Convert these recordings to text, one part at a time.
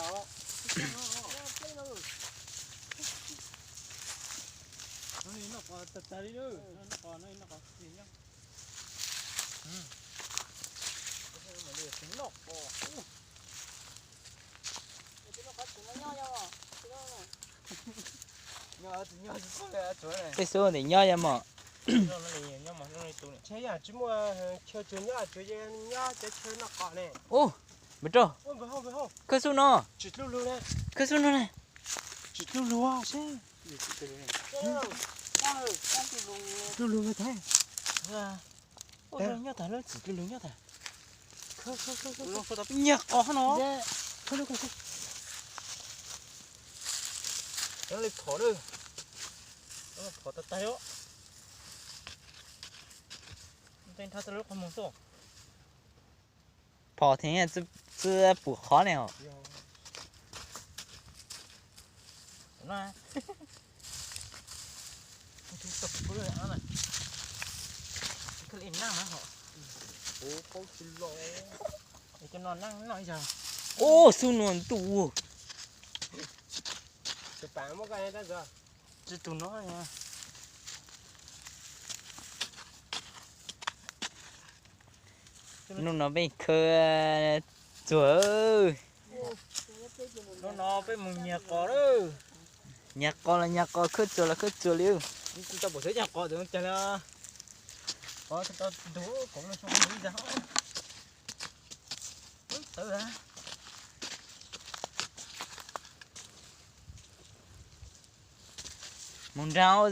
đó. Nó đi nó có tật ta đi nữa, nó có gì nhá. Mà đi tính nọc bò. Nó có chúng nó nho nho. Nhớ số này chỗ này. cái số thì nhoi mà Nó này nhớ mà nó này tụ này. Thế à, chỉ mua chơi chơi nhá, chơi nó có này. ô biết chưa Ô, về không. cái số nó Chỉ lu này. cái số nó này Chỉ lu à, chứ. Lu như thế. ôi nó nhớ thằng nó chỉ cái lưỡi nhớ thằng Không. nó có tập nhắc có nó Không. Nó lấy thỏ đi. Nó thỏ tạt tay đó. Tên thắt tao lúc không muốn số. bỏ thế này chứ bù khó này hả Nó. Chúng tập cái này ăn này. Cái này năng hả họ? Ô, con xin lỗi. Để cho nó năng nói giờ. ô su nón tụ Cái bán một cái này ra. chứ tụ nó nha nó bị khơi chúa Nó với một nhà có đó. nhạc con là khơi chúa liu Chúng ta bỏ thấy nhà có được chẳng là. Có chúng ta đố cũng là trong núi ra. Tự ra. muốn rau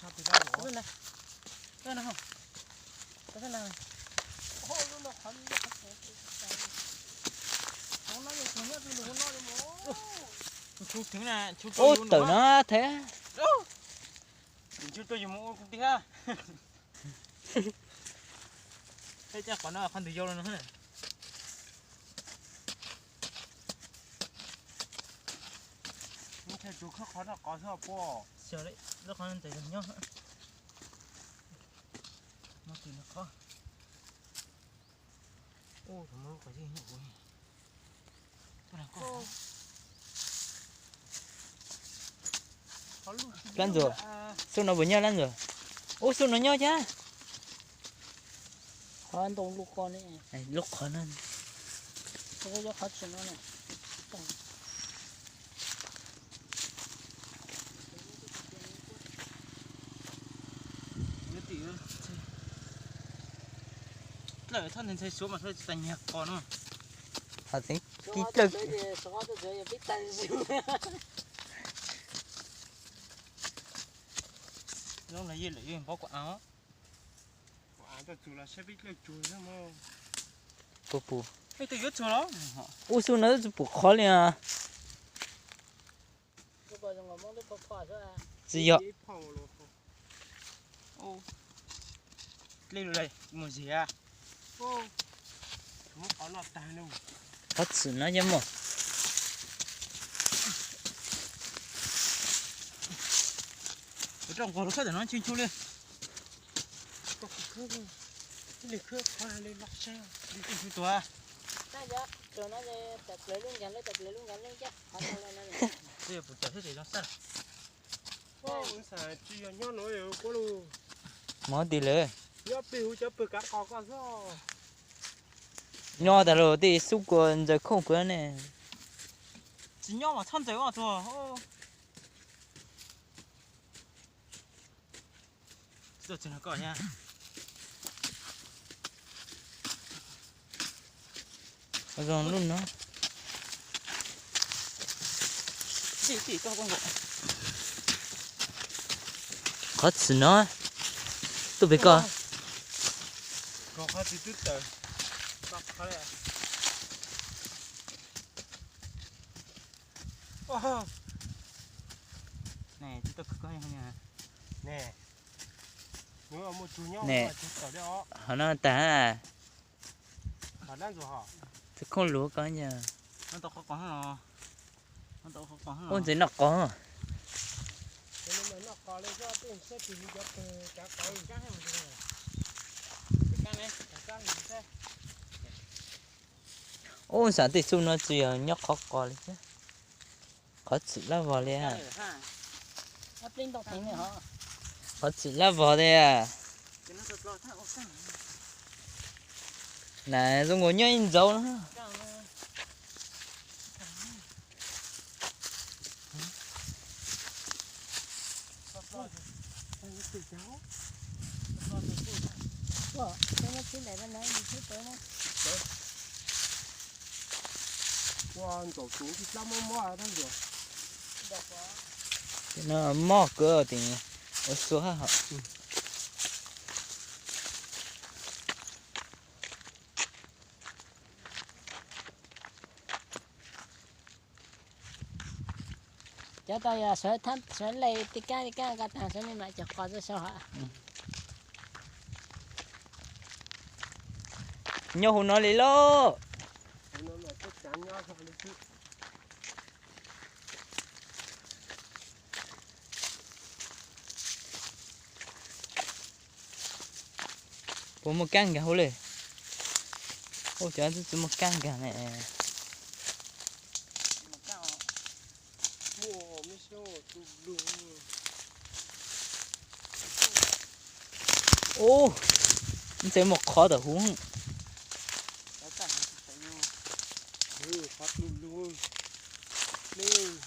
Sao thì ra bỏ. này cái nào không cái nào Nó khăn nó nói gì cũng nhớ tôi đừng nói được Chú tiếng này, chú ô tử nó thế chú tôi dùng một công ty ha. Thế chắc còn nó không thể vô nữa này. Thế chú khó là có sao po. sợ đấy nó không thể nhớ Nó thì nó khó. Ô, thằng mơ có gì nhỉ? Cái này có. lăn rồi số nó vừa nhau lăn rồi ô số nó nhau chứ Khoan tông lúc con ấy. này lúc khó nên Tôi có khát cho nó này. Nó tí ơi. Lại thân nên thấy số mà thôi thành nhạc còn không? họ tính kỹ Số lực tôi chơi biết tay gì. Nó là gì lại bó quả áo. Quả áo cho chú là sẽ biết lấy chú nữa mà. bù Ê, tôi biết chú đó. ô số nó bù khó liền à Tôi coi rằng mong tôi có rồi à. gì vậy Ô. Lên đây, một gì à? Ô. Không có lọt tai đâu. thật sự nó nhầm mà Ở trong có nó nói chuyên chú lên. Có cái này khơi khoa lên lọc xe. Đi tìm chú tòa. Nãy giờ rồi nó tập lấy luôn gắn lên chắc. Không lên này. Đây là phụ trợ thế thì nó sao? Ô, xài chi nhớ nói rồi có luôn. món tí lệ Nhớ biểu cho bự cá có sao? nhỏ đã rồi thì xúc quần giờ không quên này Chỉ nhớ mà thân giấy mà thôi. Ô. Giờ chỉ là cỏ nha. rồi luôn nó Chỉ cho con gỗ. thật sự nó tôi biết coi Có khó tí tức tới. Có khó đấy à? Ô. Này, chúng ta cứ coi nha. Nè. Nếu mà một chú nhau Nè. mà chú tỏ đó. họ nó ta à Bà đang rồi hả? chứ không lúa có nha Nó tao có hả? Nó tao có hả? ôn giấy nó có Cho nên mà nó có lên cho tiền sẽ chỉ đi cho cá có cá hay một cái này. Cái cá này, cá gì thế? ô sản thì su nó chỉ nhóc khó coi chứ khó chịu là vào đây à ấp lên tông thành này hả khó chịu là vào đây à cái nó thật lo thằng ông sang này dùng ngồi nhớ in dấu nữa cái nó chỉ để bên này mình thấy tới nó wow tổ chú thì lắm mò ở đây rồi đẹp quá nó mò cơ thì ở số ha họ cho tôi sửa thắt sửa lấy tí cái cái thằng sửa này lại chọc qua cho sao hả nhau hồn nó lấy lô nó là chắc chắn nhau thôi chứ có một căn cả hole ô chả chỉ một căn cả này mua mấy số tụ đủ ô nó sẽ một khó đỡ húng đã chẳng phải nhau phát luôn nên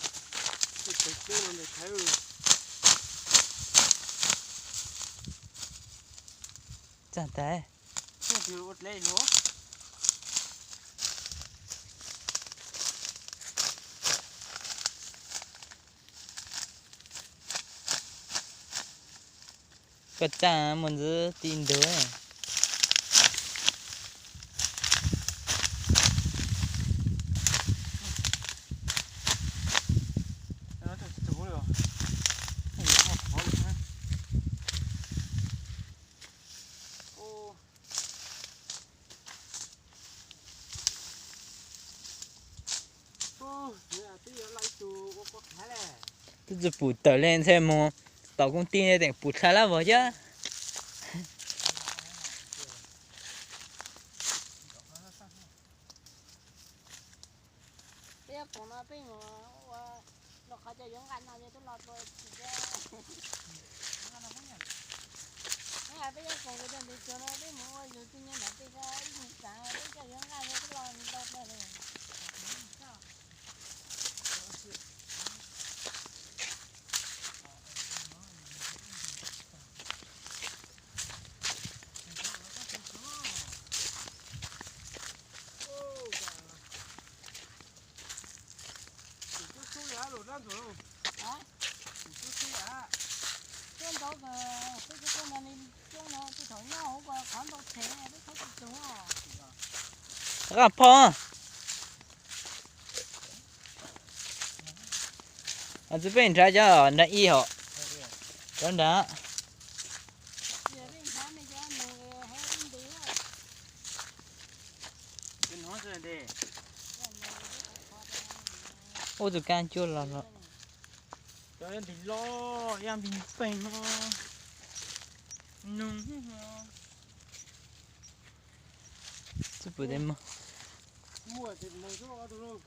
cái cái này thấy chẳng thế không chịu út lấy nữa cái cha mình cứ tin đứa này nó thật sự rồi không có khó được ha ô ô nhà tí lại tụ có khá là tôiจะปูtờ lên xem mà tàu công ty này đểปูkhá là vào chứ bây giờ còn nó bên nó khó cho giống anh nào tôi lọt rồi bây giờ còn cái đơn đi cho nó biết mua rồi tự nhiên là cái giá bây giờ giống anh tôi lọt rồi trên đó cái này chỗ nó tôi thấy nó không có khoản đâu thế đấy không được đúng không gặp po ở chỗ bên trái cho nó y họ đó đó giờ bên trái này cho người hay đi đi cái nó rồi đây ô tụi can chưa là nó cho em thì lo em thì phải nó nung chút bữa đêm mà mua thì mua số ở đâu đâu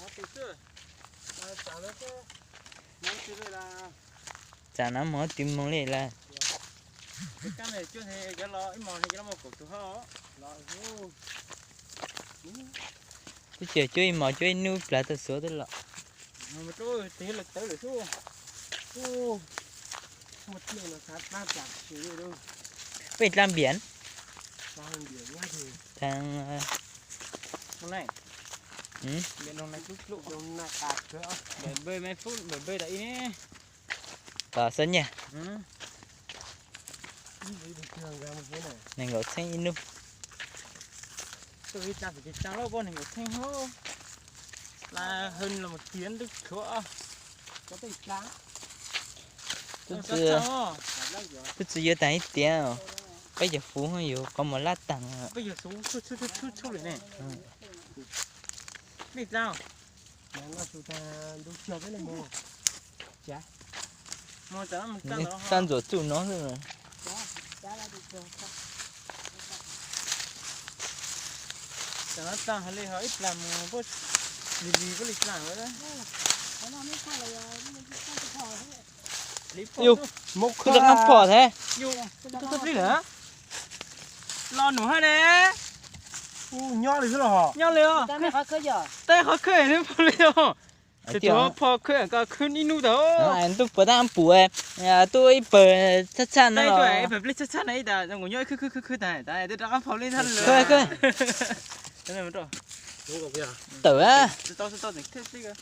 nó tự chưa trả nó chứ nó tự là chả nó mở tìm mong lên là cái cam này chưa thì cái lo ít mòn thì cái nó một cục từ họ lo vô tôi chờ chơi mà chơi nuôi lại từ sữa tới lọ mà tôi tí lực tới được xuống ô một chiều là sát ba chặt chịu đâu bên làm biển sao hơn biển nha thì thằng hôm nay ừ biển hôm nay lúc hôm nay cạp nữa để bơi mấy phút để bơi đấy nhé cả sân nha ừ đi bình thường ra một cái này này ngồi xem in luôn tôi đặt cái trắng lâu con này một thanh hô là hơn là một tiếng được chỗ có thể trắng tôi chỉ giờ tại tiền bây giờ phú không nhiều có một lát tặng bây giờ số chút này biết sao nó chúng ta đúng chưa cái này mua chả mua chả một căn đó tan rồi tụi nó rồi giá là được rồi. Chẳng nó tăng hay là ít làm bớt lì bớt lịch làm nữa đấy. Nó mới khai là nó phải hỏi hết. Yêu, một cứ đang ăn phở thế. Yêu, tôi đi nữa. Lo nổ hai đấy. nhỏ đi thế là hả? Nhau liền. Ta mới hỏi cơ giờ. Tay khó khởi nên phải liền. Thì tôi phò khởi cả khởi đi nu đó. Anh tôi bữa đang bùa em, tôi bữa chắc chắn Đây nó. tôi phải lấy chắc chắn này đã, ngồi nhoi khởi này, tại tôi đã phò lên thân rồi. Khởi khởi. Thế này rồi. Đúng rồi kìa. Tử á, Tao để thế gì cơ.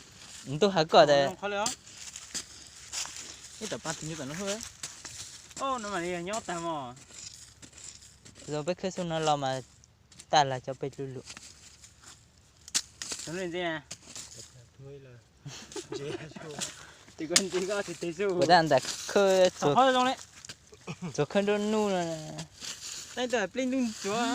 tôi hả có đấy. Khó léo. Cái tập 3 thì như vậy nó hơi. Ô nó mà đi nhót tao mà. Rồi bây giờ xuống nó lo mà ta là cho bây lulu. Nó lên gì nè. Thôi là dễ chứ. Thì quên tí có thì tí su. Bữa đang đặt khơi Khó rồi trong đấy. chỗ khơi đôi nu là Đây tôi phải lên đun chúa.